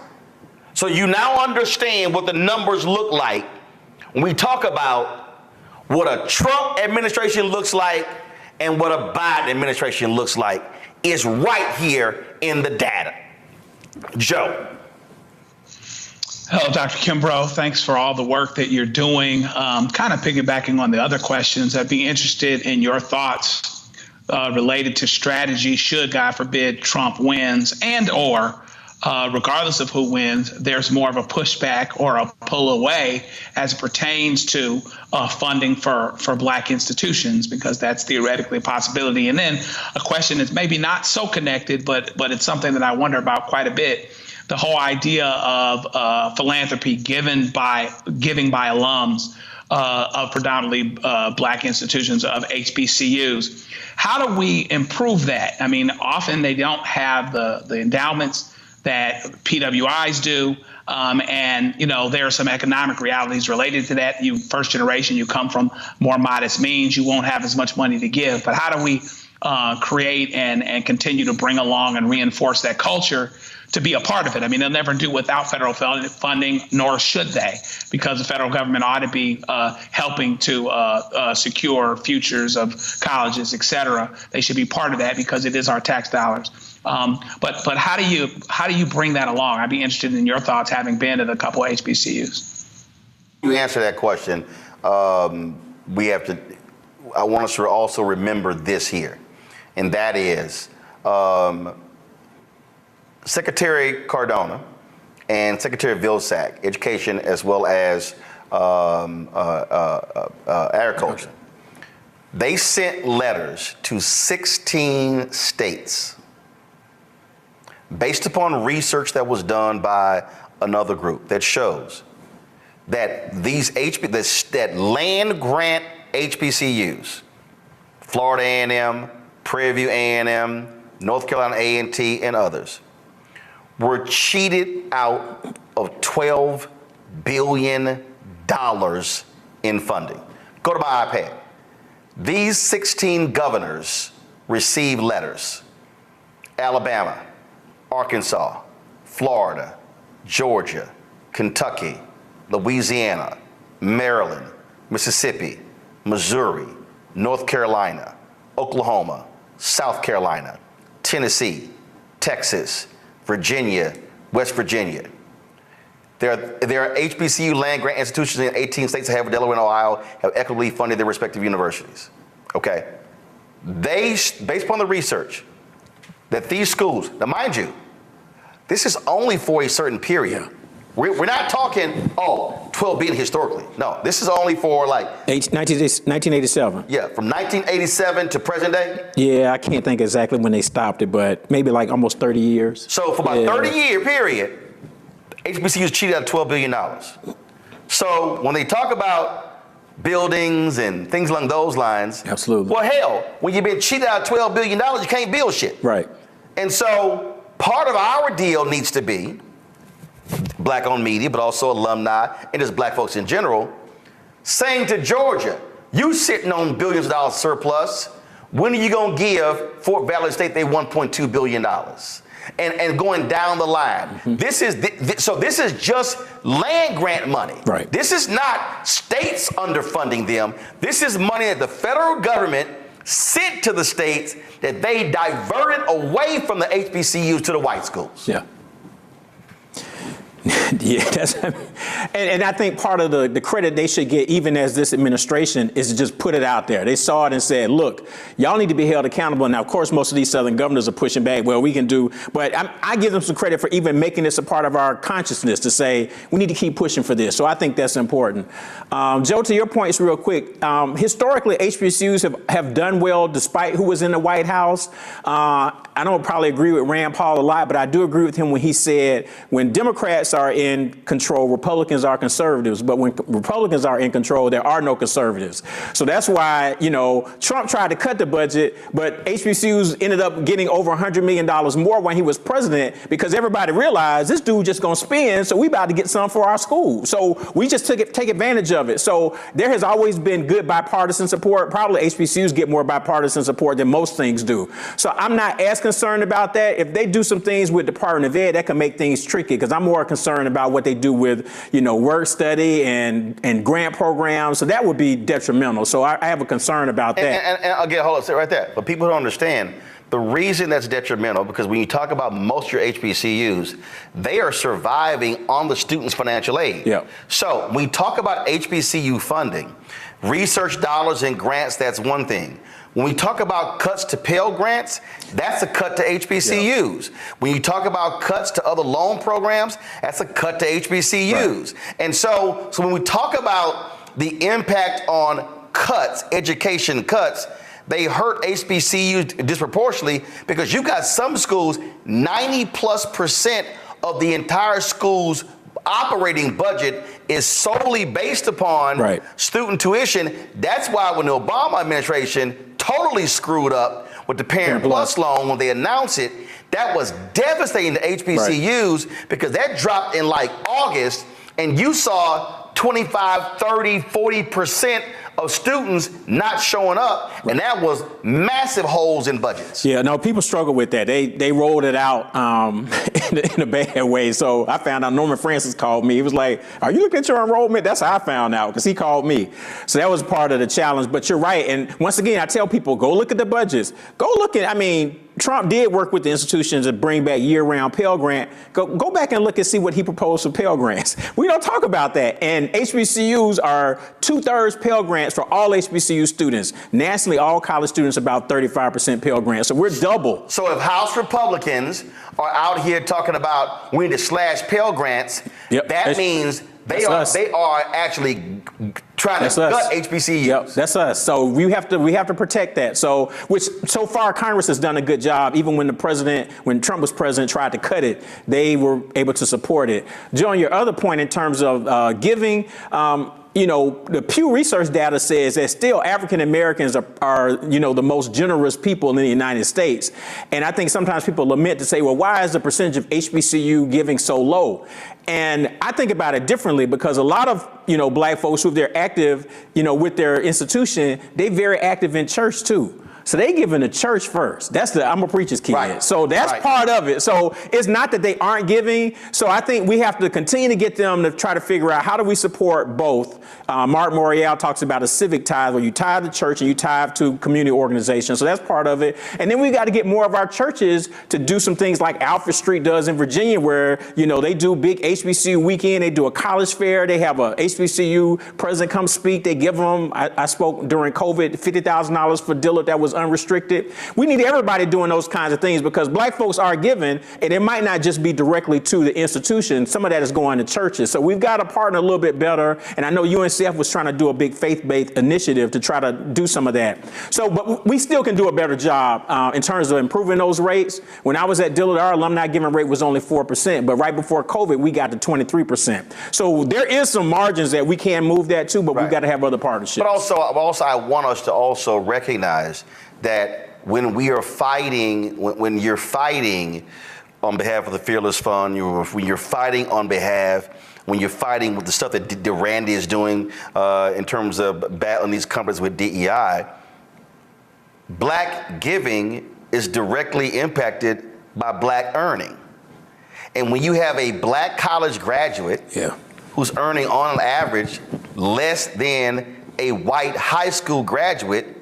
So you now understand what the numbers look like when we talk about what a Trump administration looks like and what a Biden administration looks like is right here in the data. Joe. Hello, Dr. Kimbrough. Thanks for all the work that you're doing. Kind of piggybacking on the other questions, I'd be interested in your thoughts related to strategy should, God forbid, Trump wins, and or regardless of who wins, there's more of a pushback or a pull away as it pertains to funding for Black institutions, because that's theoretically a possibility. And then a question that's maybe not so connected, but it's something that I wonder about quite a bit. The whole idea of philanthropy giving by alums of predominantly Black institutions, of HBCUs. How do we improve that? I mean, often they don't have the endowments that PWIs do. And, you know, there are some economic realities related to that. You first generation, you come from more modest means, you won't have as much money to give. But how do we create and continue to bring along and reinforce that culture to be a part of it? I mean, they'll never do without federal funding, nor should they, because the federal government ought to be helping to secure futures of colleges, et cetera. They should be part of that because it is our tax dollars. But how do you bring that along? I'd be interested in your thoughts, having been at a couple of HBCUs. You answer that question. I want us to also remember this here, and that is Secretary Cardona and Secretary Vilsack, Education as well as Agriculture, they sent letters to 16 states based upon research that was done by another group that shows that that land grant HBCUs, Florida A&M, Prairie View A&M, North Carolina A&T, and others, were cheated out of $12 billion in funding. Go to my iPad. These 16 governors received letters. Alabama, Arkansas, Florida, Georgia, Kentucky, Louisiana, Maryland, Mississippi, Missouri, North Carolina, Oklahoma, South Carolina, Tennessee, Texas, Virginia, West Virginia. There are HBCU land grant institutions in 18 states, Delaware and Ohio, have equitably funded their respective universities. Okay? Based upon the research, that these schools, now mind you, this is only for a certain period. Yeah. We're not talking, 12 billion historically. No, this is only for 1987. Yeah, from 1987 to present day? Yeah, I can't think exactly when they stopped it, but maybe like almost 30 years. So for about 30-year period, HBCUs cheated out of $12 billion. So when they talk about buildings and things along those lines. Absolutely. Well, hell, when you've been cheated out of $12 billion, you can't build shit. Right. And so part of our deal needs to be black-owned media, but also alumni and just black folks in general, saying to Georgia, you sitting on billions of dollars surplus, when are you going to give Fort Valley State their $1.2 billion? And going down the line. Mm-hmm. This is just land grant money. Right. This is not states underfunding them. This is money that the federal government sent to the states that they diverted away from the HBCUs to the white schools. Yeah. Yeah, and I think part of the credit they should get, even as this administration, is to just put it out there. They saw it and said, look, y'all need to be held accountable. Now, of course, most of these Southern governors are pushing back. Well, we can do, but I give them some credit for even making this a part of our consciousness to say, we need to keep pushing for this. So I think that's important. Joe, to your points real quick, historically, HBCUs have done well despite who was in the White House. I don't probably agree with Rand Paul a lot, but I do agree with him when he said, when Democrats are in control, Republicans are conservatives. But when Republicans are in control, there are no conservatives. So that's why, Trump tried to cut the budget, but HBCUs ended up getting over $100 million more when he was president, because everybody realized this dude just going to spend, so we about to get some for our school. So we just take advantage of it. So there has always been good bipartisan support. Probably HBCUs get more bipartisan support than most things do. So I'm not as concerned about that. If they do some things with Department of Ed, that can make things tricky, because I'm more concerned about what they do with, work study and grant programs. So that would be detrimental. So I have a concern about that. And again, hold on, sit right there. But people don't understand the reason that's detrimental, because when you talk about most of your HBCUs, they are surviving on the students' financial aid. Yep. So when we talk about HBCU funding, research dollars and grants, that's one thing. When we talk about cuts to Pell Grants, that's a cut to HBCUs. Yep. When you talk about cuts to other loan programs, that's a cut to HBCUs. Right. And so when we talk about the impact on cuts, education cuts, they hurt HBCUs disproportionately, because you've got some schools, 90+% of the entire school's operating budget is solely based upon student tuition. That's why when the Obama administration totally screwed up with the Parent Plus loan, when they announced it, that was devastating to HBCUs, because that dropped in like August, and you saw 25, 30, 40% of students not showing up, and that was massive holes in budgets. Yeah, no, people struggle with that. They rolled it out in a bad way. So I found out Norman Francis called me. He was like, "Are you looking at your enrollment?" That's how I found out, because he called me. So that was part of the challenge. But you're right. And once again, I tell people, go look at the budgets. Go look at, Trump did work with the institutions to bring back year-round Pell Grant. Go back and look and see what he proposed for Pell Grants. We don't talk about that. And HBCUs are 2/3 Pell Grants for all HBCU students. Nationally, all college students about 35% Pell Grants. So we're double. So if House Republicans are out here talking about we need to slash Pell Grants, that means they are actually trying to gut HBCUs. Yep, that's us. So we have to protect that. So which so far Congress has done a good job. Even when Trump was president, tried to cut it, they were able to support it. John, your other point in terms of giving. The Pew Research data says that still African Americans are the most generous people in the United States. And I think sometimes people lament to say, well, why is the percentage of HBCU giving so low? And I think about it differently, because a lot of, black folks who they're active, with their institution, they're very active in church too. So they give in the church first. I'm a preacher's kid. Right. So that's part of it. So it's not that they aren't giving. So I think we have to continue to get them to try to figure out, how do we support both? Mark Morial talks about a civic tithe, where you tithe to church and you tithe to community organizations. So that's part of it. And then we got to get more of our churches to do some things like Alfred Street does in Virginia, where, they do big HBCU weekend. They do a college fair. They have a HBCU president come speak. They give them, I spoke during COVID, $50,000 for Dillard that was unrestricted. We need everybody doing those kinds of things because black folks are giving, and it might not just be directly to the institution. Some of that is going to churches. So we've got to partner a little bit better. And I know UNCF was trying to do a big faith-based initiative to try to do some of that. So, but we still can do a better job in terms of improving those rates. When I was at Dillard, our alumni giving rate was only 4%, but right before COVID, we got to 23%. So there is some margins that we can move that to, but we've got to have other partnerships. But also, I want us to also recognize that when we are fighting, when you're fighting on behalf of the Fearless Fund, when you're fighting with the stuff that Randy is doing in terms of battling these companies with DEI, black giving is directly impacted by black earning. And when you have a black college graduate who's earning on average less than a white high school graduate,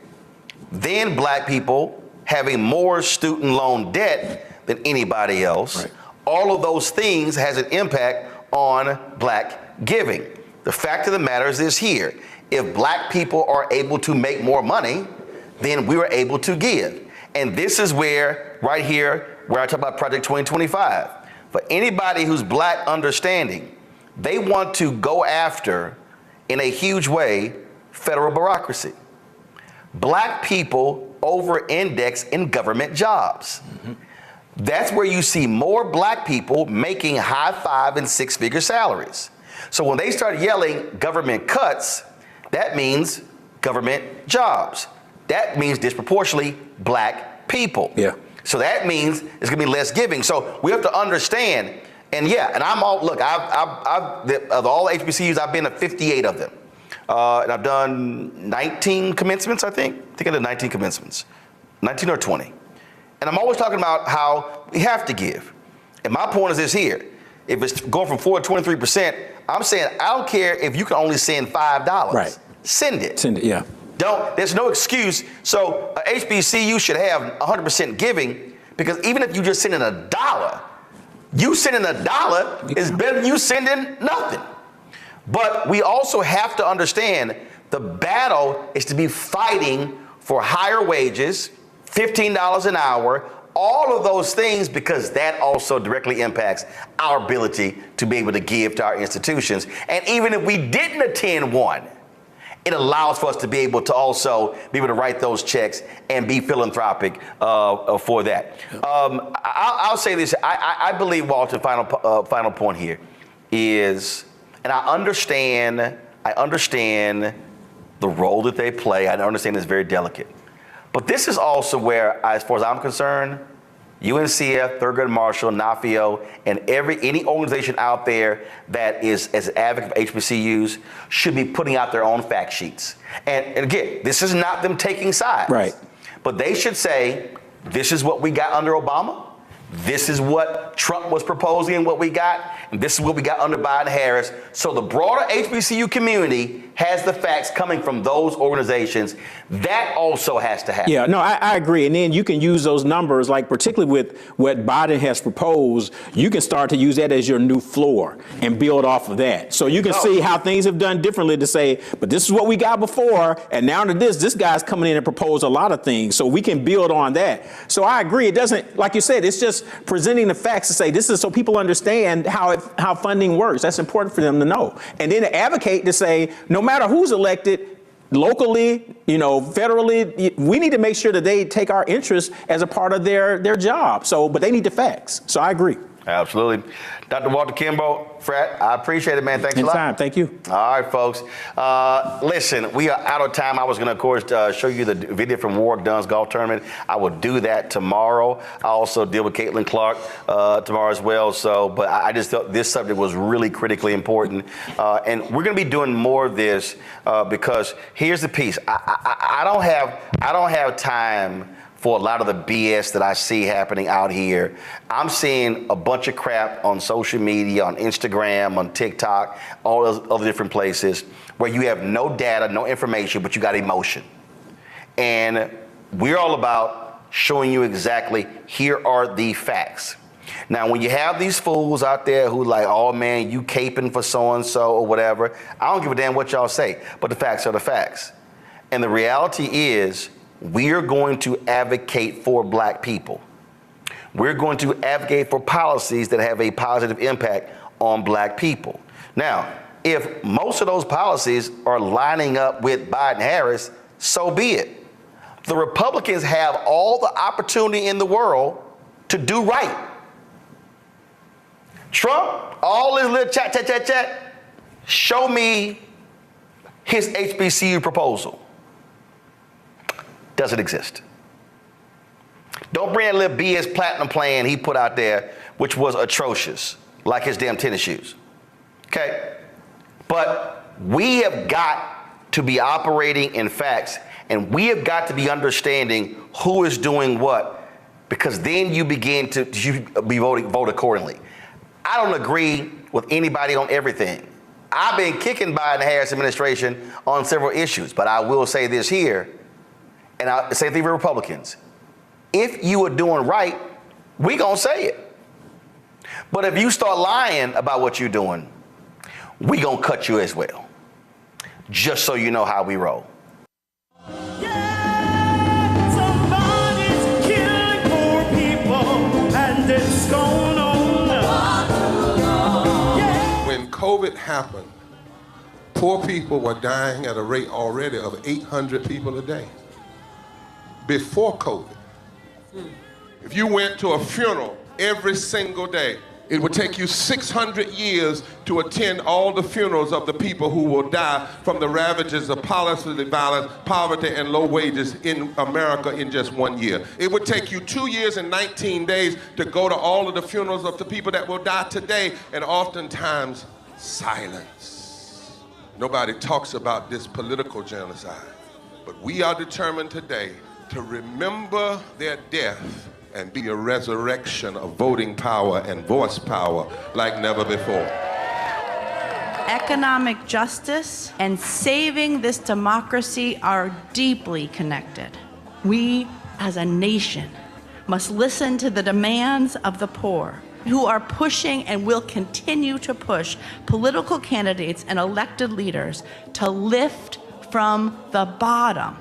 then black people having more student loan debt than anybody else, all of those things has an impact on black giving. The fact of the matter is this here: if black people are able to make more money, then we are able to give. And this is where, right here, where I talk about Project 2025. For anybody who's black understanding, they want to go after, in a huge way, federal bureaucracy. Black people over-index in government jobs. That's where you see more black people making high 5- and 6-figure salaries. So when they start yelling government cuts, that means government jobs. That means disproportionately black people. So that means it's gonna be less giving. So we have to understand, and I'm all, look, of all HBCUs, I've been to 58 of them. And I've done 19 commencements, I think I did 19 commencements, 19 or 20. And I'm always talking about how we have to give. And my point is this here: if it's going from 4 to 23%, I'm saying I don't care if you can only send $5. Send it. Send it, There's no excuse. So a HBCU should have 100% giving, because even if you just send in $1, you sending $1 is better than you sending nothing. But we also have to understand the battle is to be fighting for higher wages, $15 an hour, all of those things, because that also directly impacts our ability to be able to give to our institutions. And even if we didn't attend one, it allows for us to be able to also be able to write those checks and be philanthropic for that. I'll say this: I believe, Walter, final point here is, and I understand the role that they play. I understand it's very delicate. But this is also where, as far as I'm concerned, UNCF, Thurgood Marshall, NAFIO, and any organization out there that is as an advocate for HBCUs should be putting out their own fact sheets. And again, this is not them taking sides. But they should say, this is what we got under Obama. This is what Trump was proposing and what we got. And this is what we got under Biden Harris. So the broader HBCU community has the facts coming from those organizations. That also has to happen. Yeah, no, I agree. And then you can use those numbers, like particularly with what Biden has proposed, you can start to use that as your new floor and build off of that. So you can see how things have done differently to say, but this is what we got before. And now to this guy's coming in and proposed a lot of things. So we can build on that. So I agree. It doesn't, like you said, it's just presenting the facts to say this is so people understand how funding works. That's important for them to know. And then to advocate to say, no matter who's elected, locally, federally, we need to make sure that they take our interests as a part of their job. So, but they need the facts. So I agree. Absolutely. Dr. Walter Kimball, Frat, I appreciate it, man. Thanks a lot. Anytime. Thank you. All right, folks. Listen, we are out of time. I was going to, of course, show you the video from Warwick Dunn's golf tournament. I will do that tomorrow. I also deal with Caitlin Clark tomorrow as well. So, but I just thought this subject was really critically important. And we're going to be doing more of this because here's the piece. I don't have time for a lot of the BS that I see happening out here. I'm seeing a bunch of crap on social media, on Instagram, on TikTok, all those other different places where you have no data, no information, but you got emotion. And we're all about showing you exactly, here are the facts. Now, when you have these fools out there who like, oh man, you caping for so-and-so or whatever, I don't give a damn what y'all say, but the facts are the facts. And the reality is, we are going to advocate for black people. We're going to advocate for policies that have a positive impact on black people. Now, if most of those policies are lining up with Biden-Harris, so be it. The Republicans have all the opportunity in the world to do right. Trump, all his little chat, show me his HBCU proposal. Doesn't exist. Don't bring that little BS platinum plan he put out there, which was atrocious, like his damn tennis shoes. Okay? But we have got to be operating in facts, and we have got to be understanding who is doing what, because then you begin to vote accordingly. I don't agree with anybody on everything. I've been kicking Biden-Harris administration on several issues, but I will say this here, and I'll say the Republicans. If you are doing right, we gonna say it. But if you start lying about what you're doing, we gonna cut you as well. Just so you know how we roll. Somebody's killing poor people, and it's going on. When COVID happened, poor people were dying at a rate already of 800 people a day. Before COVID, if you went to a funeral every single day, it would take you 600 years to attend all the funerals of the people who will die from the ravages of policy violence, poverty, and low wages in America in just 1 year. It would take you 2 years and 19 days to go to all of the funerals of the people that will die today, and oftentimes silence. Nobody talks about this political genocide, but we are determined today to remember their death and be a resurrection of voting power and voice power like never before. Economic justice and saving this democracy are deeply connected. We, as a nation, must listen to the demands of the poor, who are pushing and will continue to push political candidates and elected leaders to lift from the bottom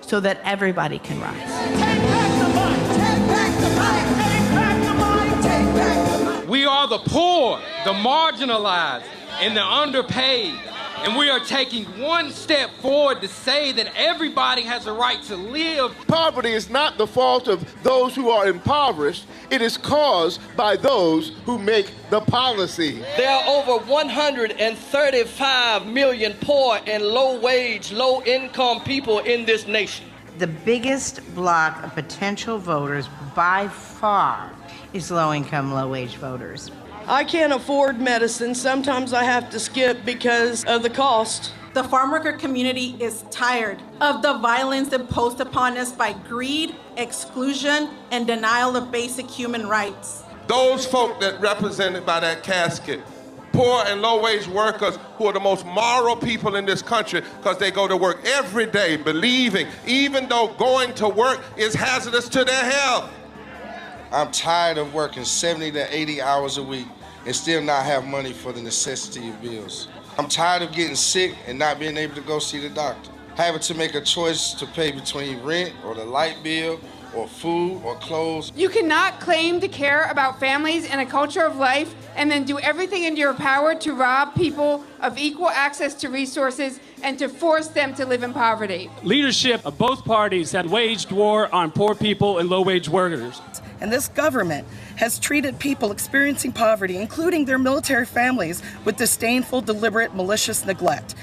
so that everybody can rise. Take back the money, take back the money, take back the money, take back the money. We are the poor, the marginalized, and the underpaid. And we are taking one step forward to say that everybody has a right to live. Poverty is not the fault of those who are impoverished. It is caused by those who make the policy. There are over 135 million poor and low-wage, low-income people in this nation. The biggest block of potential voters by far is low-income, low-wage voters. I can't afford medicine. Sometimes I have to skip because of the cost. The farm worker community is tired of the violence imposed upon us by greed, exclusion, and denial of basic human rights. Those folk that represented by that casket, poor and low-wage workers who are the most moral people in this country because they go to work every day believing, even though going to work is hazardous to their health. I'm tired of working 70 to 80 hours a week and still not have money for the necessity of bills. I'm tired of getting sick and not being able to go see the doctor. Having to make a choice to pay between rent or the light bill or food or clothes. You cannot claim to care about families and a culture of life and then do everything in your power to rob people of equal access to resources and to force them to live in poverty. Leadership of both parties had waged war on poor people and low-wage workers. And this government has treated people experiencing poverty, including their military families, with disdainful, deliberate, malicious neglect.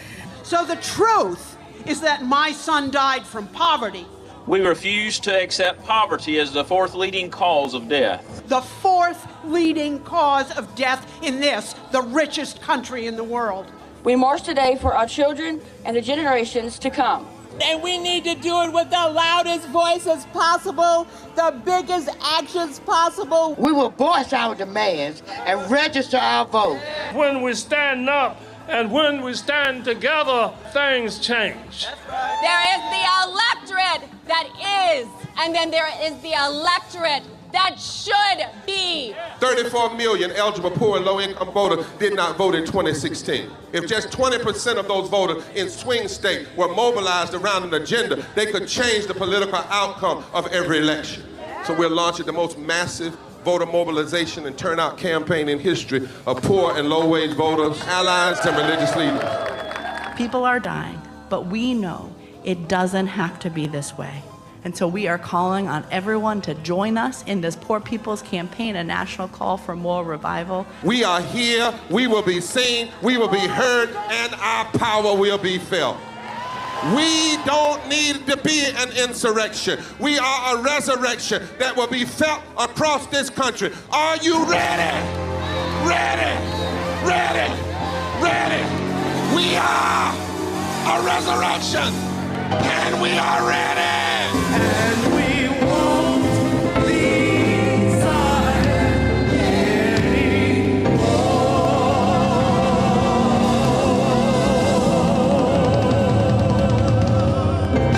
So the truth is that my son died from poverty. We refuse to accept poverty as the fourth leading cause of death. The fourth leading cause of death in this, the richest country in the world. We march today for our children and the generations to come. And we need to do it with the loudest voices possible, the biggest actions possible. We will voice our demands and register our vote. When we stand up and when we stand together, things change. There is the electorate that is, and then there is the electorate that should be. 34 million eligible poor and low-income voters did not vote in 2016. If just 20% of those voters in swing states were mobilized around an agenda, they could change the political outcome of every election. So we're launching the most massive voter mobilization and turnout campaign in history of poor and low-wage voters, allies, and religious leaders. People are dying, but we know it doesn't have to be this way. And so we are calling on everyone to join us in this Poor People's Campaign, a national call for more revival. We are here, we will be seen, we will be heard, and our power will be felt. We don't need to be an insurrection. We are a resurrection that will be felt across this country. Are you ready? Ready? Ready? Ready? We are a resurrection, and we are ready.